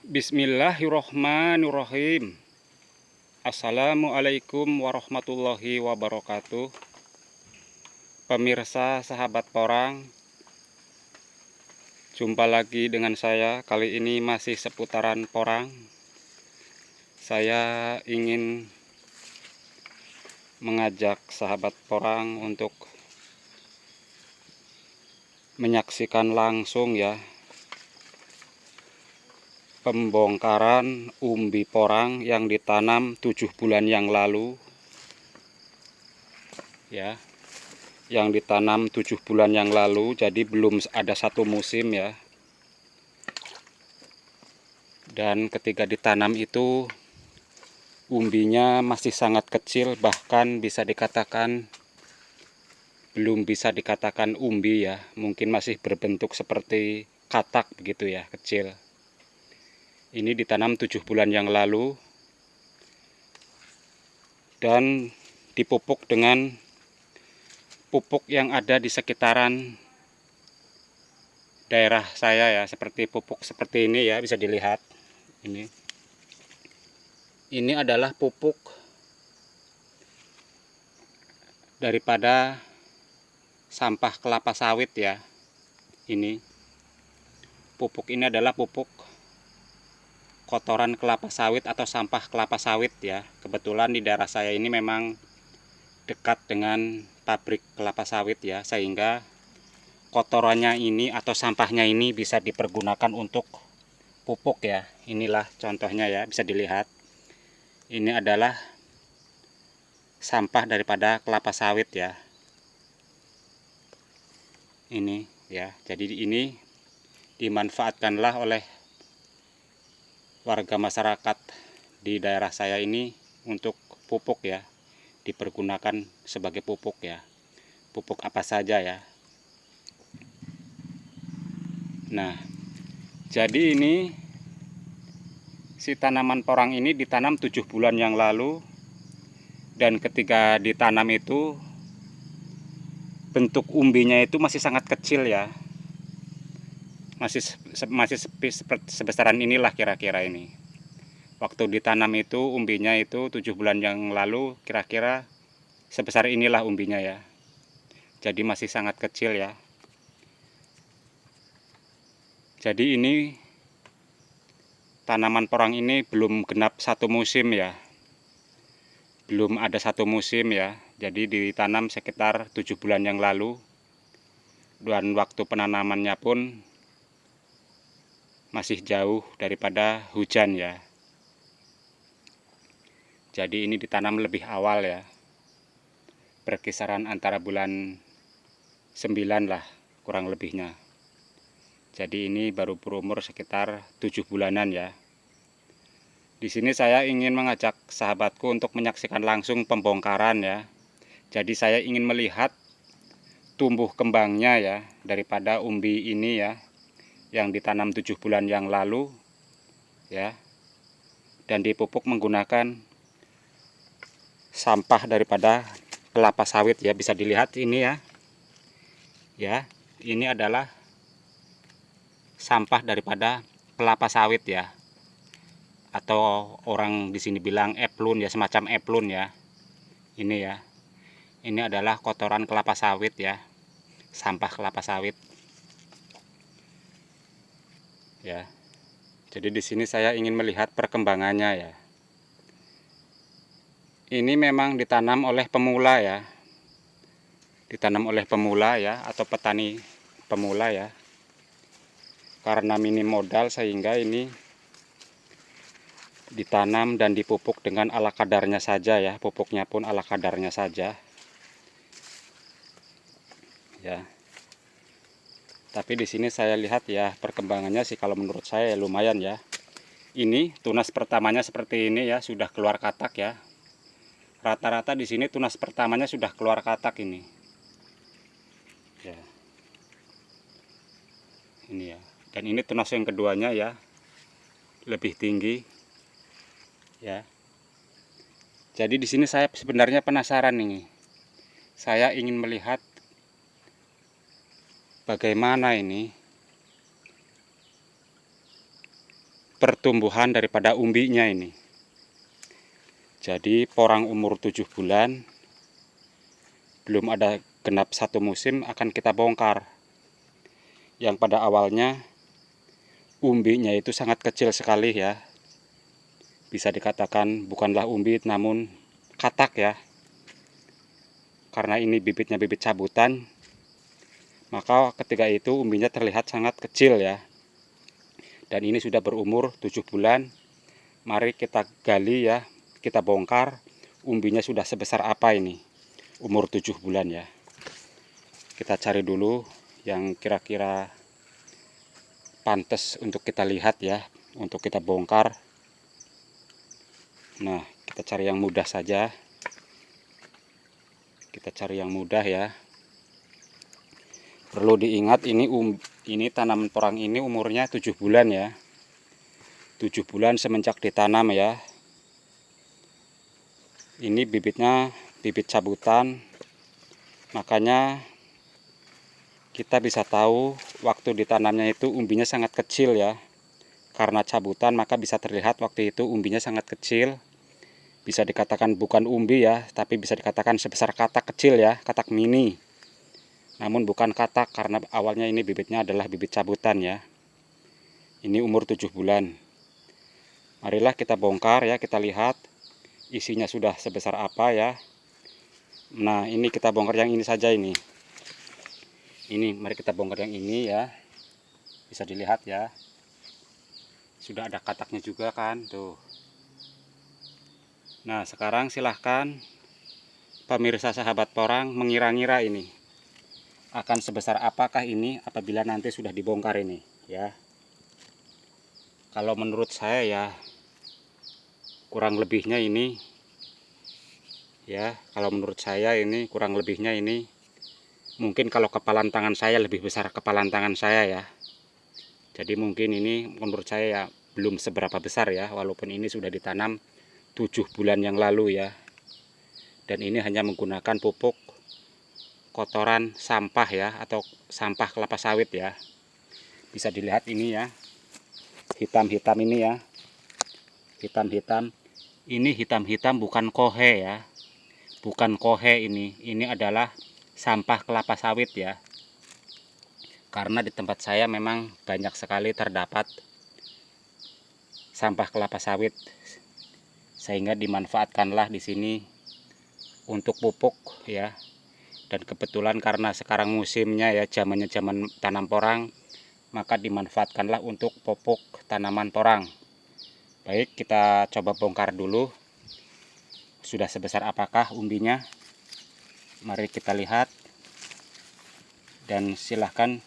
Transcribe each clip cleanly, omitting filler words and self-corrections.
Bismillahirrohmanirrohim. Assalamualaikum warahmatullahi wabarakatuh. Pemirsa sahabat porang, jumpa lagi dengan saya. Kali ini masih seputaran porang. Saya ingin mengajak sahabat porang untuk menyaksikan langsung ya pembongkaran umbi porang yang ditanam 7 bulan yang lalu ya, yang ditanam 7 bulan yang lalu, jadi belum ada satu musim ya. Dan ketika ditanam itu umbinya masih sangat kecil, bahkan bisa dikatakan belum bisa dikatakan umbi ya, mungkin masih berbentuk seperti katak begitu ya, kecil. Ini ditanam 7 bulan yang lalu dan dipupuk dengan pupuk yang ada di sekitaran daerah saya ya, seperti pupuk seperti ini ya, bisa dilihat. Ini adalah pupuk daripada sampah kelapa sawit ya. Ini pupuk ini adalah pupuk kotoran kelapa sawit atau sampah kelapa sawit ya. Kebetulan di daerah saya ini memang dekat dengan pabrik kelapa sawit ya, sehingga kotorannya ini atau sampahnya ini bisa dipergunakan untuk pupuk ya. Inilah contohnya ya, bisa dilihat. Ini adalah sampah daripada kelapa sawit ya. Ini ya, jadi ini dimanfaatkanlah oleh warga masyarakat di daerah saya ini untuk pupuk ya, dipergunakan sebagai pupuk ya, pupuk apa saja ya. Nah, jadi ini si tanaman porang ini ditanam 7 bulan yang lalu, dan ketika ditanam itu bentuk umbinya itu masih sangat kecil ya, masih sebesaran inilah kira-kira ini. Waktu ditanam itu umbinya itu 7 bulan yang lalu kira-kira sebesar inilah umbinya ya. Jadi masih sangat kecil ya. Jadi ini tanaman porang ini belum genap satu musim ya. Belum ada satu musim ya. Jadi ditanam sekitar 7 bulan yang lalu. Dan waktu penanamannya pun masih jauh daripada hujan ya. Jadi ini ditanam lebih awal ya, berkisaran antara bulan 9 lah kurang lebihnya. Jadi ini baru berumur sekitar 7 bulanan ya. Di sini saya ingin mengajak sahabatku untuk menyaksikan langsung pembongkaran ya. Jadi saya ingin melihat tumbuh kembangnya ya daripada umbi ini ya, yang ditanam 7 bulan yang lalu ya, dan dipupuk menggunakan sampah daripada kelapa sawit ya. Bisa dilihat ini ya. Ya, ini adalah sampah daripada kelapa sawit ya. Atau orang di sini bilang eplun ya, semacam eplun ya. Ini ya. Ini adalah kotoran kelapa sawit ya. Sampah kelapa sawit. Ya. Jadi di sini saya ingin melihat perkembangannya ya. Ini memang ditanam oleh pemula ya. Ditanam oleh pemula ya, atau petani pemula ya. Karena minim modal sehingga ini ditanam dan dipupuk dengan ala kadarnya saja ya. Pupuknya pun ala kadarnya saja. Ya. Tapi di sini saya lihat ya perkembangannya sih kalau menurut saya ya lumayan ya. Ini tunas pertamanya seperti ini ya, sudah keluar katak ya. Rata-rata di sini tunas pertamanya sudah keluar katak ini. Ya. Ini ya. Dan ini tunas yang keduanya ya, lebih tinggi. Ya. Jadi di sini saya sebenarnya penasaran ini. Saya ingin melihat bagaimana ini pertumbuhan daripada umbinya ini. Jadi porang umur 7 bulan, belum ada genap 1 musim, akan kita bongkar. Yang pada awalnya umbinya itu sangat kecil sekali ya. Bisa dikatakan bukanlah umbi namun katak ya. Karena ini bibitnya bibit cabutan, maka ketika itu umbinya terlihat sangat kecil ya. Dan ini sudah berumur 7 bulan. Mari kita gali ya, kita bongkar umbinya sudah sebesar apa ini. Umur 7 bulan ya. Kita cari dulu yang kira-kira pantas untuk kita lihat ya, untuk kita bongkar. Nah, kita cari yang mudah saja. Kita cari yang mudah ya. Perlu diingat ini tanaman porang ini umurnya 7 bulan ya. 7 bulan semenjak ditanam ya. Ini bibitnya bibit cabutan. Makanya kita bisa tahu waktu ditanamnya itu umbinya sangat kecil ya. Karena cabutan maka bisa terlihat waktu itu umbinya sangat kecil. Bisa dikatakan bukan umbi ya, tapi bisa dikatakan sebesar katak kecil ya, katak mini. Namun bukan katak karena awalnya ini bibitnya adalah bibit cabutan ya. Ini umur 7 bulan. Marilah kita bongkar ya, kita lihat isinya sudah sebesar apa ya. Nah, ini kita bongkar yang ini saja ini. Ini, mari kita bongkar yang ini ya. Bisa dilihat ya. Sudah ada kataknya juga kan, tuh. Nah, sekarang silahkan pemirsa sahabat porang mengira-ngira ini akan sebesar apakah ini apabila nanti sudah dibongkar ini ya. Kalau menurut saya ya kurang lebihnya ini ya, kalau menurut saya ini kurang lebihnya ini mungkin kalau kepalan tangan saya lebih besar kepalan tangan saya ya. Jadi mungkin ini menurut saya ya belum seberapa besar ya, walaupun ini sudah ditanam 7 bulan yang lalu ya. Dan ini hanya menggunakan pupuk kotoran sampah ya, atau sampah kelapa sawit ya. Bisa dilihat ini ya, hitam-hitam ini ya, hitam-hitam. Ini hitam-hitam bukan kohe ya, bukan kohe ini adalah sampah kelapa sawit ya. Karena di tempat saya memang banyak sekali terdapat sampah kelapa sawit, sehingga dimanfaatkanlah di sini untuk pupuk ya. Dan kebetulan karena sekarang musimnya ya, zamannya zaman tanam porang, maka dimanfaatkanlah untuk pupuk tanaman porang. Baik, kita coba bongkar dulu sudah sebesar apakah umbinya. Mari kita lihat dan silahkan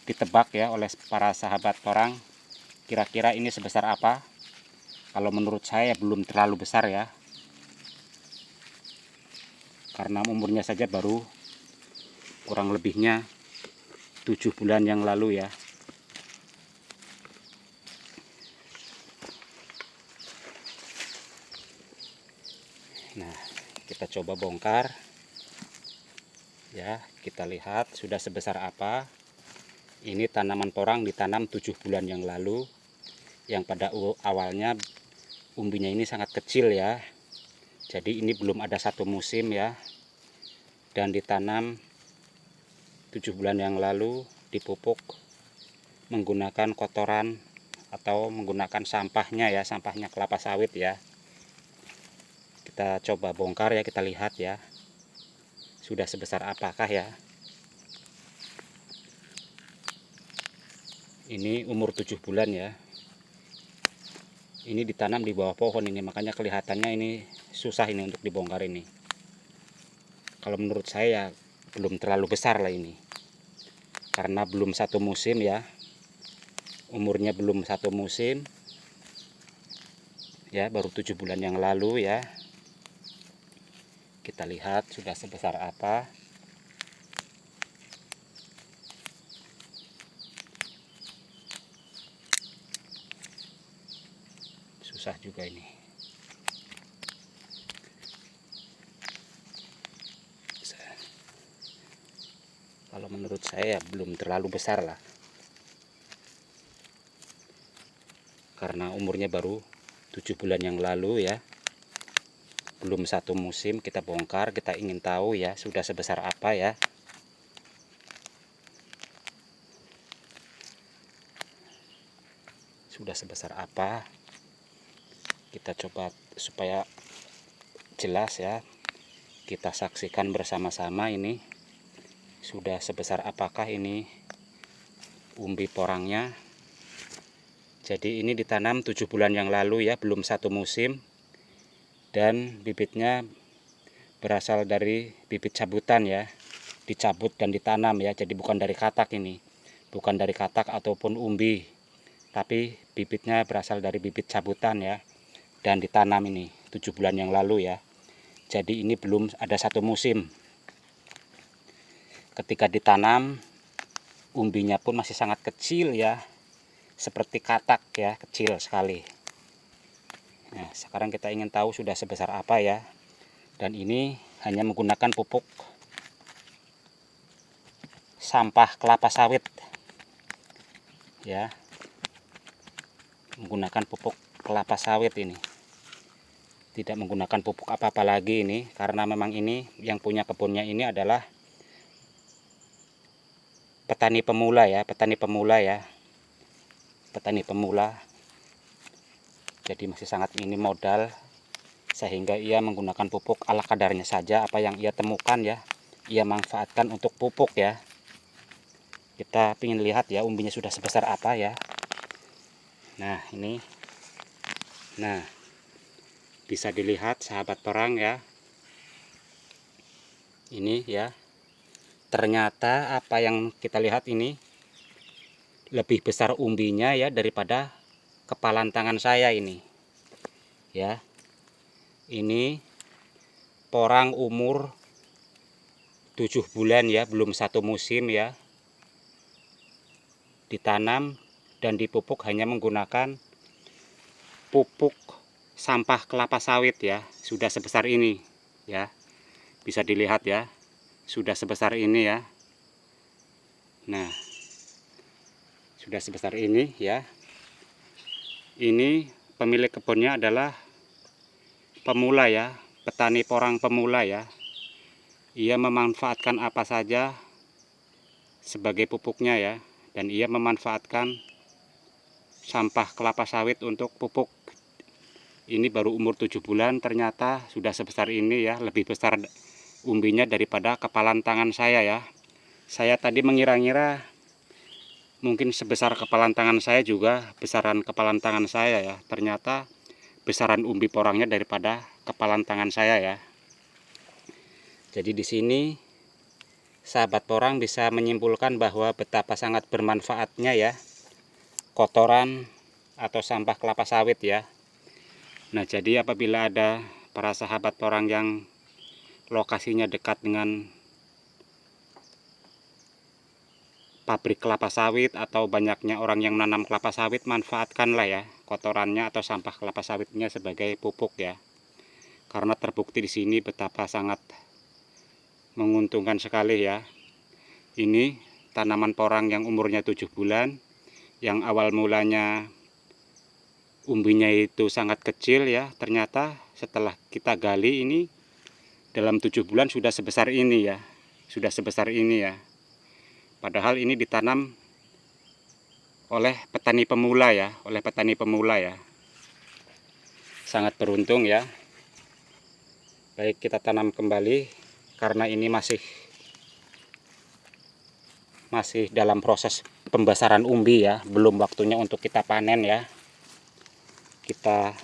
ditebak ya oleh para sahabat porang, kira-kira ini sebesar apa. Kalau menurut saya belum terlalu besar ya, karena umurnya saja baru kurang lebihnya 7 bulan yang lalu ya. Nah, kita coba bongkar ya, kita lihat sudah sebesar apa. Ini tanaman porang ditanam 7 bulan yang lalu, yang pada awalnya umbinya ini sangat kecil ya. Jadi ini belum ada 1 musim ya, dan ditanam 7 bulan yang lalu, dipupuk menggunakan kotoran atau menggunakan sampahnya ya, sampahnya kelapa sawit ya. Kita coba bongkar ya, kita lihat ya sudah sebesar apakah ya. Ini umur 7 bulan ya. Ini ditanam di bawah pohon ini, makanya kelihatannya ini susah ini untuk dibongkar ini. Kalau menurut saya belum terlalu besar lah ini, karena belum 1 musim ya, umurnya belum 1 musim ya, baru 7 bulan yang lalu ya. Kita lihat sudah sebesar apa. Susah juga ini. Kalau menurut saya belum terlalu besar lah. karena umurnya baru 7 bulan yang lalu ya, belum 1 musim. Kita bongkar, kita ingin tahu ya sudah sebesar apa ya. Sudah sebesar apa, kita coba supaya jelas ya, kita saksikan bersama-sama ini sudah sebesar apakah ini umbi porangnya. Jadi ini ditanam 7 bulan yang lalu ya, belum 1 musim, dan bibitnya berasal dari bibit cabutan ya, dicabut dan ditanam ya. Jadi bukan dari katak ini, bukan dari katak ataupun umbi, tapi bibitnya berasal dari bibit cabutan ya, dan ditanam ini 7 bulan yang lalu ya. Jadi ini belum ada 1 musim. Ketika ditanam, umbinya pun masih sangat kecil ya, seperti katak ya, kecil sekali. Nah, sekarang kita ingin tahu sudah sebesar apa ya. Dan ini hanya menggunakan pupuk sampah kelapa sawit ya, menggunakan pupuk kelapa sawit ini, tidak menggunakan pupuk apa-apa lagi ini, karena memang ini yang punya kebunnya ini adalah petani pemula ya, petani pemula. Jadi masih sangat minim modal, sehingga ia menggunakan pupuk ala kadarnya saja, apa yang ia temukan ya, ia manfaatkan untuk pupuk ya. Kita ingin lihat ya umbinya sudah sebesar apa ya. Nah ini, nah bisa dilihat sahabat perang ya, ini ya, ternyata apa yang kita lihat ini lebih besar umbinya ya daripada kepalan tangan saya ini ya. Ini porang umur 7 bulan ya, belum 1 musim ya, ditanam dan dipupuk hanya menggunakan pupuk sampah kelapa sawit ya. Sudah sebesar ini ya, bisa dilihat ya, sudah sebesar ini ya. Nah, sudah sebesar ini ya. Ini pemilik kebunnya adalah pemula ya, petani porang pemula ya. Ia memanfaatkan apa saja sebagai pupuknya ya, dan ia memanfaatkan sampah kelapa sawit untuk pupuk. Ini baru umur 7 bulan, ternyata sudah sebesar ini ya, lebih besar umbinya daripada kepalan tangan saya ya. Saya tadi mengira-ngira mungkin sebesar kepalan tangan saya juga, besaran kepalan tangan saya ya. Ternyata besaran umbi porangnya daripada kepalan tangan saya ya. Jadi di sini sahabat porang bisa menyimpulkan bahwa betapa sangat bermanfaatnya ya kotoran atau sampah kelapa sawit ya. Nah, jadi apabila ada para sahabat porang yang lokasinya dekat dengan pabrik kelapa sawit atau banyaknya orang yang menanam kelapa sawit, manfaatkanlah ya kotorannya atau sampah kelapa sawitnya sebagai pupuk ya. Karena terbukti di sini betapa sangat menguntungkan sekali ya. Ini tanaman porang yang umurnya 7 bulan, yang awal mulanya umbinya itu sangat kecil ya, ternyata setelah kita gali ini dalam 7 bulan sudah sebesar ini ya, sudah sebesar ini ya. Padahal ini ditanam oleh petani pemula ya, sangat beruntung ya. Baik, kita tanam kembali karena ini masih dalam proses pembesaran umbi ya, belum waktunya untuk kita panen ya. Kita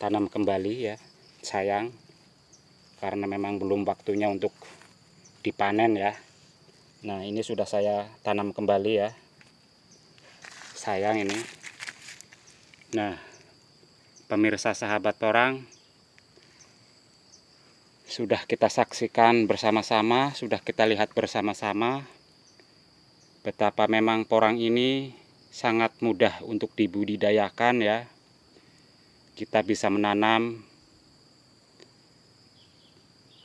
tanam kembali ya, sayang, karena memang belum waktunya untuk dipanen ya. Nah, ini sudah saya tanam kembali ya, sayang ini. Nah, pemirsa sahabat porang, sudah kita saksikan bersama-sama, sudah kita lihat bersama-sama betapa memang porang ini sangat mudah untuk dibudidayakan ya. Kita bisa menanam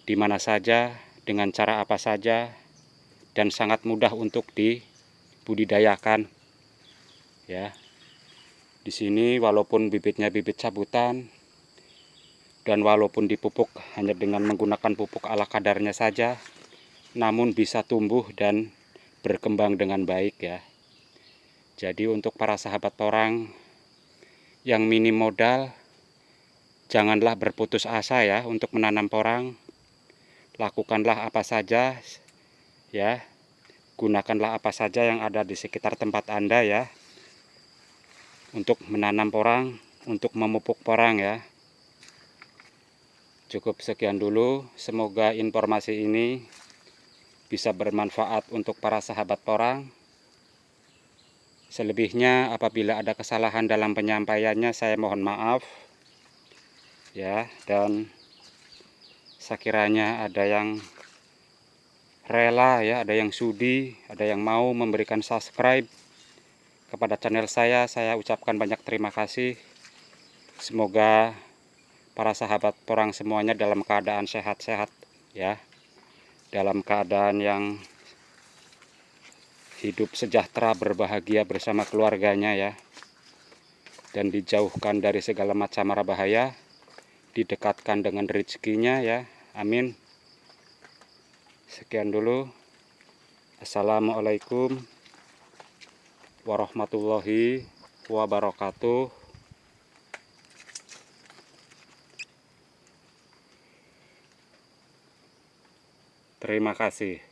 di mana saja, dengan cara apa saja, dan sangat mudah untuk dibudidayakan ya. Di sini walaupun bibitnya bibit cabutan dan walaupun dipupuk hanya dengan menggunakan pupuk ala kadarnya saja, namun bisa tumbuh dan berkembang dengan baik ya. Jadi untuk para sahabat torang yang minim modal, janganlah berputus asa ya untuk menanam porang. Lakukanlah apa saja ya. Gunakanlah apa saja yang ada di sekitar tempat Anda ya. Untuk menanam porang, untuk memupuk porang ya. Cukup sekian dulu. Semoga informasi ini bisa bermanfaat untuk para sahabat porang. Selebihnya apabila ada kesalahan dalam penyampaiannya saya mohon maaf ya, dan sekiranya ada yang rela ya, ada yang sudi, ada yang mau memberikan subscribe kepada channel saya ucapkan banyak terima kasih. Semoga para sahabat porang semuanya dalam keadaan sehat-sehat ya, dalam keadaan yang hidup sejahtera, berbahagia bersama keluarganya ya, dan dijauhkan dari segala macam mara bahaya, didekatkan dengan rezekinya ya, amin. Sekian dulu. Assalamualaikum warahmatullahi wabarakatuh. Terima kasih.